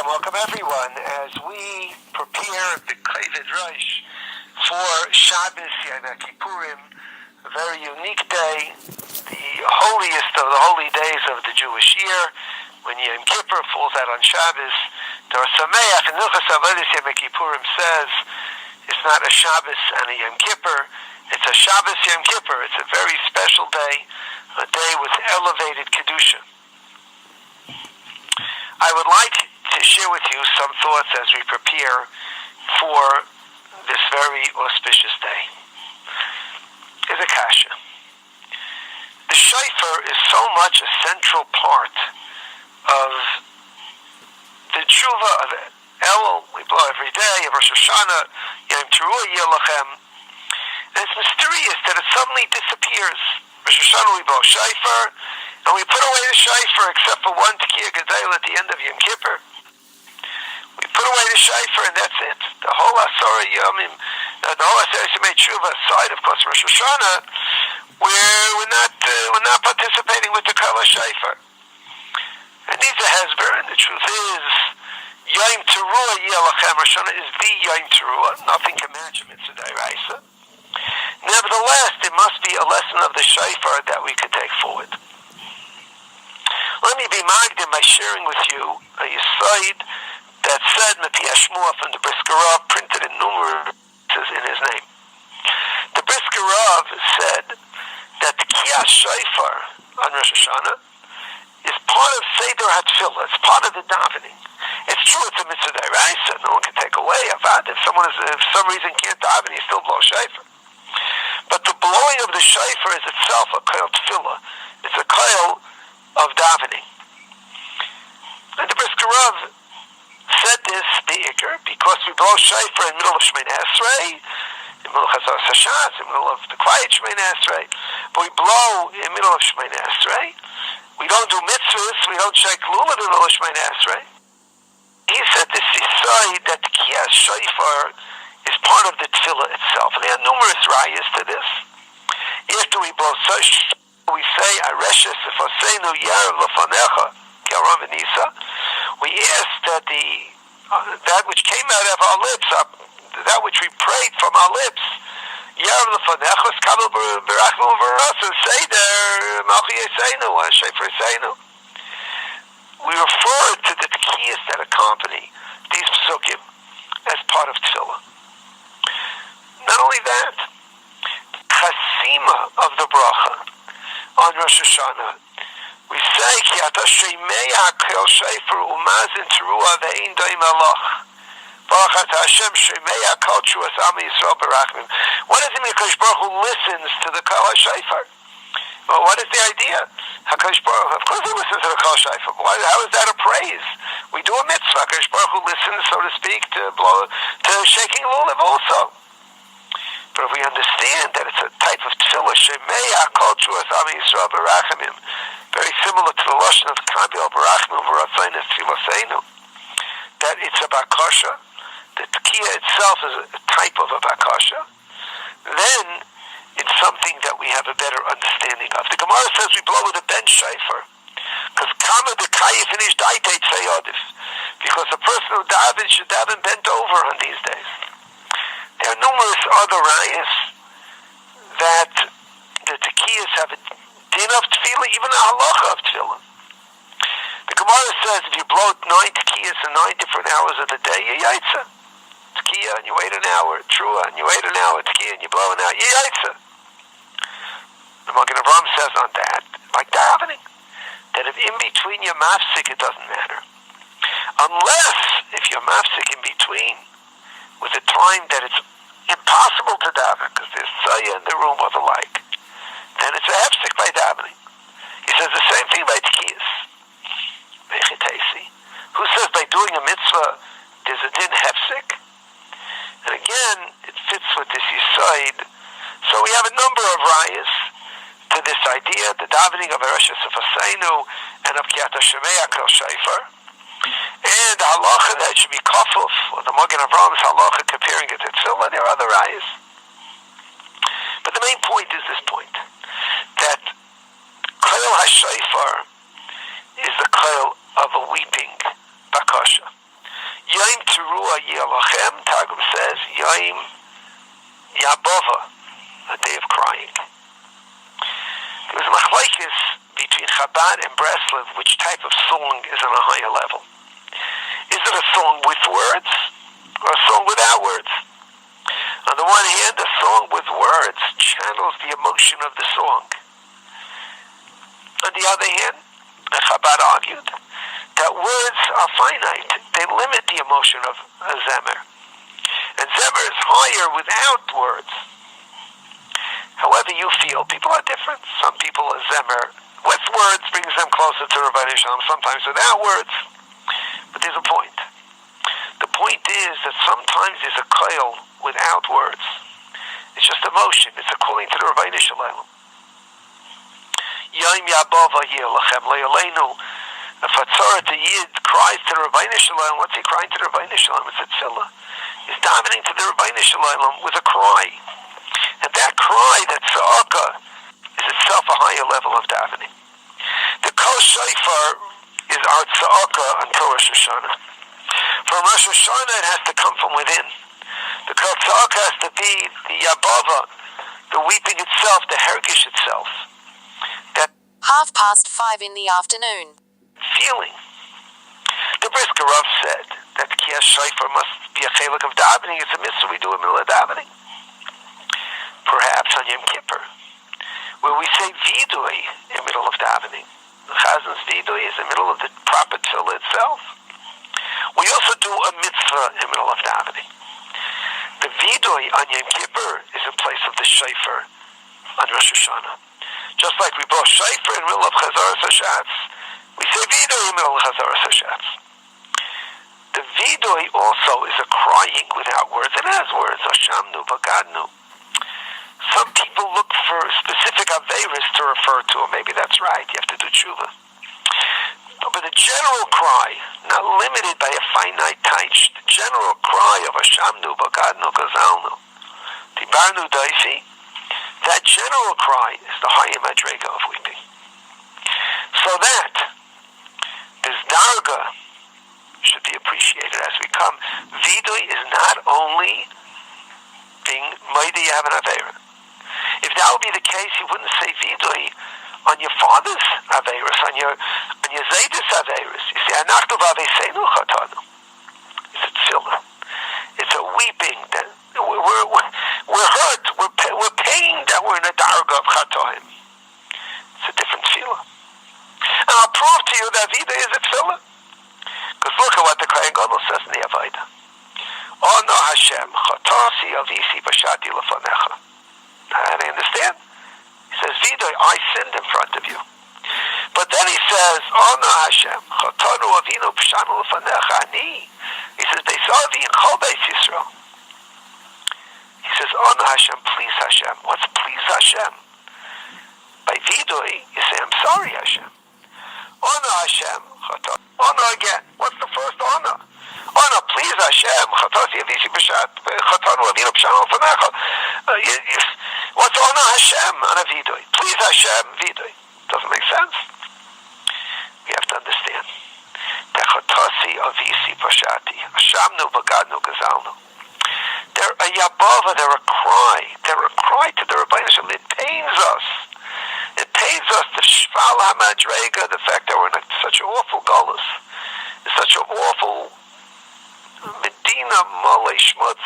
welcome everyone as we prepare the Kavod Rosh for Shabas Yom Kippurim, a very unique day, the holiest of the holy days of the Jewish year, when Yom Kippur falls out on Shabbos. Dor Sameach in Hilchos Avodas Yom Kippurim says it's not a Shabbos and a Yom Kippur, it's a Shabbos Yom Kippur. It's a very special day, a day with elevated Kedusha. I would like to share with you some thoughts as we prepare for this very auspicious day. Is a kasha. The shofar is so much a central part of the tshuva of Elul. We blow every day, of Rosh Hashanah, Yom Teruah Yelachem. And it's mysterious that it suddenly disappears. Rosh Hashanah we blow shofar, and we put away the shofar except for one Tekiah Gadol at the end of Yom Kippur. We put away the shofar and that's it. The whole Asara Yomim, the whole Asara Yomim Tshuva aside, of course, Rosh Hashanah, we're not participating with the Kol HaShofar. It needs a hesber, and the truth is, Yom Teruah Yelachem, Rosh Hashanah is the Yom Teruah. Nothing can match a mitzvah d'oraisa. Nevertheless, there must be a lesson of the shofar that we could take forward. Let me be magdim by sharing with you a yisroel that said Mati Shmuel from the Brisker Rav, printed in numerous in his name. The Brisker Rav said that the Kiyas Shofar on Rosh Hashanah is part of Seder HaTfilah. It's part of the davening. It's true it's a mitzvah d'oraisa. No one can take away avad. If someone for some reason can't daven, he still blows shofar. But the blowing of the shofar is itself a koil tefillah. It's a koil of davening. And the Brisker Rav said this because we blow shofar in the middle of Shemoneh Esrei, in the middle of Chazar Sashas, in the middle of the quiet Shemoneh Esrei, but we blow in the middle of Shemoneh Esrei. We don't do mitzvahs, we don't shake lulav in the middle of Shemoneh Esrei. He said this is that the Kiyas Shofar is part of the tefillah itself. And there are numerous rayas to this. After we blow shofar, we say, Areshes Efoseinu Yarav Lefanecha, K'Aram V'Nisa. We ask that that which came out of our lips, that which we prayed from our lips, Yarav Lefanecha, Skabel Berachmu V'Rasa, Seder, Malchi Yiseinu, Shefer Yiseinu. We refer to the tekiyas that accompany these psukim as part of tefillah. Not only that, chasima of the bracha on Rosh Hashanah, we say, Ki ata sheimei ha'kel shofar u'mazin teruah ve'ein doim alach. Baruch ata Hashem sheimei ha'kol tshuas am yisroel barachmim. What does it mean, HaKadosh Baruch Hu listens to the Kol HaShofar? Well, what is the idea? HaKadosh Baruch Hu, of course he listens to the Kol HaShofar. How is that a praise? We do a mitzvah. HaKadosh Baruch Hu listens, so to speak, to shaking lulav also. But if we understand that it's a type of tefillah, Shemei HaKol Tshuas Am Yisrael Barachimim, very similar to the lashon of Kabil Barachimim V'Ratzayin Tfilaseinu, that it's a bakasha, the tekiah itself is a type of a bakasha, then it's something that we have a better understanding of. The Gemara says we blow with a bench shofar, because Kama the Kayif in his Daitate Sayodif, because a person who davens should daven bent over on these days. There are numerous other rayas that the tekiyas have a din of tefillah, even a halacha of tefillah. The Gemara says if you blow 9 tekiyas in 9 different hours of the day, you're yaitza. Tekiyah and you wait an hour, trua and you wait an hour, tekiyah and you blow an hour, you're yaitza. The Magen Avraham says on that, like davening, that if in between you're mafsik, it doesn't matter. Unless if you're mafsik in between, with a time that it's impossible to daven because there's tzaya in the room or the like, then it's a hefsik by davening. He says the same thing by tekiyas. Who says by doing a mitzvah there's a din hefsik? And again, it fits with this yisoid. So we have a number of rayas to this idea, the davening of Areshes Efoseinu and of Ki ata sheimei ha'kel shofar. And the halacha that should be kafuf, or the Magen Avraham's halacha comparing it to tefillah, there are other ayahs. But the main point is this point, that Kol HaShofar is the koil of a weeping bakasha. Shalachem, Targum says, Yom Yabova, a day of crying. There was a machlokes between Chabad and Breslov, which type of song is on a higher level. Is it a song with words or a song without words? On the one hand, a song with words channels the emotion of the song. On the other hand, Chabad argued that words are finite. They limit the emotion of a zemer. And zemer is higher without words. However you feel, people are different. Some people, a zemer with words brings them closer to Rabbi Shalom, sometimes without words. But there's a point. The point is that sometimes there's a koil without words. It's just emotion. It's according to the Rabbi Shalom. Yom Yabova Yilachem Le'aleinu. If a Yid cries to the Rabbi Shalom, what's he crying to the Rabbi Shalom? It's a tefillah. He's davening to the Rabbi Shalom with a cry. And that cry, that tza'aka, is itself a higher level of davening. The kol shofar is our tza'aka until Rosh Hashanah. From Rosh Hashanah, it has to come from within. The kol tza'aka has to be the yabava, the weeping itself, the hergish itself. That 5:30 in the afternoon. Feeling. The Brisker Rav said that Kiyas Shofar must be a chelik of davening. It's a mitzvah we do in the middle of davening. Perhaps on Yom Kippur, where we say vidui in the middle of davening. The Chazan's vidui is in the middle of the proper tefillah itself. We also do a mitzvah in the middle of davening. The vidui on Yom Kippur is in place of the shofar on Rosh Hashanah. Just like we blow shofar in the middle of Chazaras HaShatz, we say vidui in the middle of Chazaras HaShatz. The vidui also is a crying without words. It has words. Hashamnu, Vagadnu. Some people look for specific averis to refer to, or maybe that's right. You have to do tshuva. But the general cry, not limited by a finite taich, the general cry of Hashamnu, Vagadnu, Gazalnu, Tibarnu, Daifi, that general cry is the higher madrega of weeping. So that this darga should be appreciated as we come. Vidui is not only being mighty you have an avera. If that would be the case, you wouldn't say vidui on your father's averis, on your zaydis averis. You say anachnu v'aveseinu chatanu. It's a tefillah. It's a weeping that we're hurt. We're pained that we're in a darga of chatoim. It's a different tefillah. And I'll prove to you that vidui is a tefillah. Because look at what the Kohen Gadol says in the Avodah. Ono Hashem, chatasi avisi bashati lefanecha. And I understand. He says, vidui, I sinned in front of you. But then he says, Ono Hashem, chatanu avinu b'shanu lefanecha ani. He says, Beisavi and chol beis yisroel. He says, Ono Hashem, please Hashem. What's please Hashem? By vidui, you say, I'm sorry Hashem. Ono Hashem, chatanu. Ono again. What's the first ono? Ono, please Hashem. Chatasi avisi chatanu avinu b'shanu lefanecha. What's ono Hashem on a vidui? Please Hashem, vidui. Doesn't make sense. We have to understand. Chatasi avisi pashati. Hashamnu bagadnu gazalnu. They're a yabava. They're a cry. They're a cry to the Rabbeinu Shalom. It pains us. It pains us, the shval hamadrega, the fact that we're in such an awful galus, such an awful medina mole shmutz,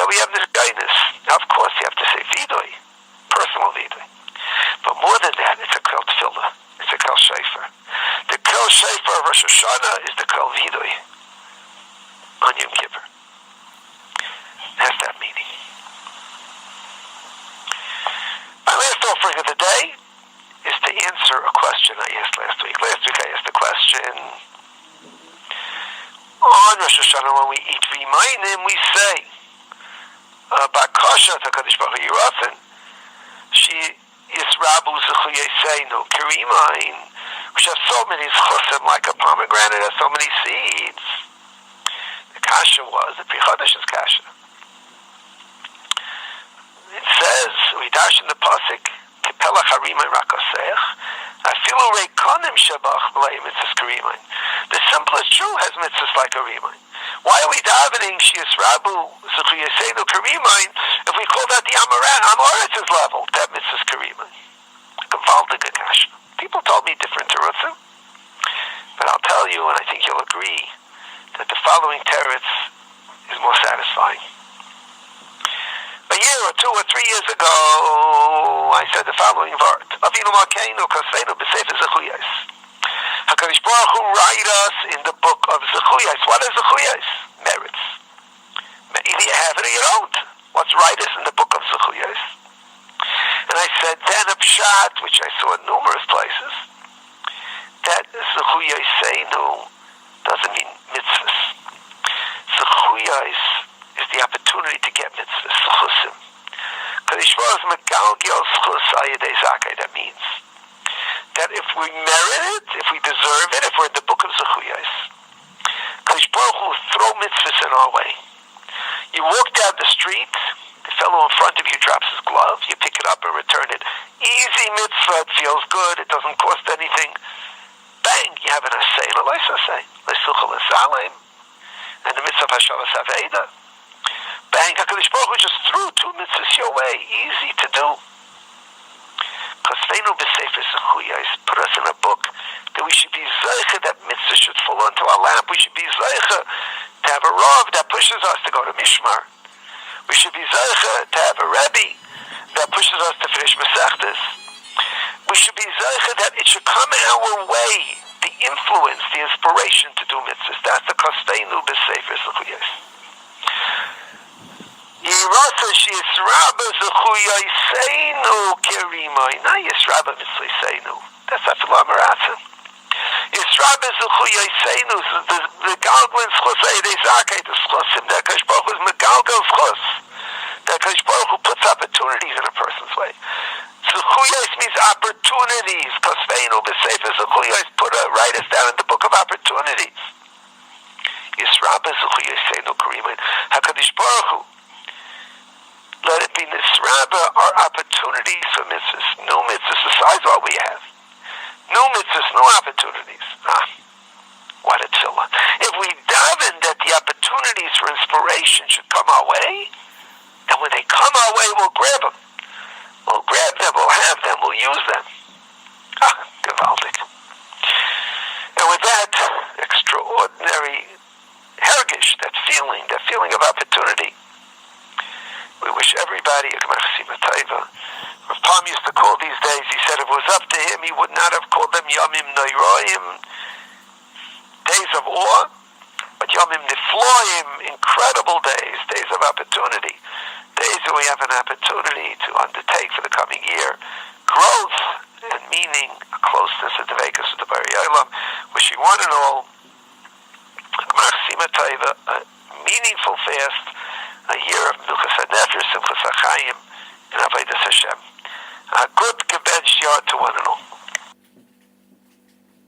that we have this guidance. Now, of course, you have to say vidui, personal vidui. But more than that, it's a kol tefillah. It's a kol shofar. The kol shofar of Rosh Hashanah is the kol vidui on Yom Kippur. It has that meaning. My last offering of the day is to answer a question I asked last week. Last week I asked a question on Rosh Hashanah when we eat Reimanim, we say Bakasha Takadish Baruch Yirafen She Yisrabu Zechu Yeseinu Kirimain. We have so many chusim like a pomegranate has so many seeds. The kasha was the Pri Chodesh is kasha. It says, we dash in the pasuk, Kipelach harimai rakosech, afilu reikonim shabach b'lei mitzvahs karimain. The simplest Jew has mitzvahs like a rimai. Why are we davening Shiyasrabu Zechuyasenu Karimain if we call that the Amoretz's level? That mitzvah's Karimain. Gewaltige kasha. People told me different terutzim, but I'll tell you, and I think you'll agree, that the following teretz is more satisfying. A year or 2 or 3 years ago, I said the following word: Avinu Malkeinu Kosveinu B'Sefer Zechuyos. HaKadosh Baruch Hu write us in the book of Zechuyos. What is Zechuyos? Merits. Either you have it or you don't. What's right is in the book of Zechuyos. And I said then a pshat, which I saw in numerous places, that Zechuyos Seinu doesn't mean mitzvahs. Zechuyos is the opportunity to get mitzvahs, Zechusim. Kadosh Baruch Hu megalgel zechus al yedei zakai. That means that if we merit it, if we deserve it, if we're in the book of Zechuyos, Kadosh Baruch Hu will throw mitzvahs in our way. You walk down the street, the fellow in front of you drops his glove, you pick it up and return it. Easy mitzvah, it feels good, it doesn't cost anything. Bang, you have an asay, and the mitzvah of shabas aveda. Bang, HaKadosh Baruch Hu just threw 2 mitzvahs your way, easy to do. Kosveinu b'Sefer Zechuyos put us in a book that we should be zeicha, that mitzvah should fall onto our lap. We should be zeicha to have a rav that pushes us to go to Mishmar. We should be zeicha to have a rebbe that pushes us to finish Masechtas. We should be zeicha that it should come our way, the influence, the inspiration to do mitzvahs. That's the Kosveinu b'Sefer Zechuyos. Yirasa Yisraba Zechuyosenu Kerimai. Not Yisraba Mitzvahseinu. That's Afilah Maratza. Yisraba Zechuyosenu, the Galglin Schus Eidei Zakai, the Schusim, that Kadosh Baruch Hu is Megalgal Schus. That Kadosh Baruch Hu puts opportunities in a person's way. Zechuyos means opportunities. Kosveinu b'Sefer Zechuyos, write us down in the book of opportunities. Yisraba Zechuyosenu Kerimai. HaKadosh Baruch Hu, let it be nisraba, our opportunities for mitzvahs. No mitzvahs besides what we have. No mitzvahs, no opportunities. What a tefillah. If we daven that the opportunities for inspiration should come our way, and when they come our way, we'll grab them. We'll grab them, we'll have them, we'll use them. Gewaltig. And with that extraordinary hergish, that feeling of opportunity, we wish everybody a Gemach Sima Taiva. Rav Palm used to call these days, he said if it was up to him, he would not have called them Yomim Noiroim, days of awe, but Yomim Nifloim, incredible days, days of opportunity, days where we have an opportunity to undertake for the coming year growth and meaning, a closeness and devekas with the Bari Olam. Wishing one and all a Gemach Sima Taiva, a meaningful fast, a year of Menuchas HaNefesh, Simchas HaChaim, and Avodas Hashem. A good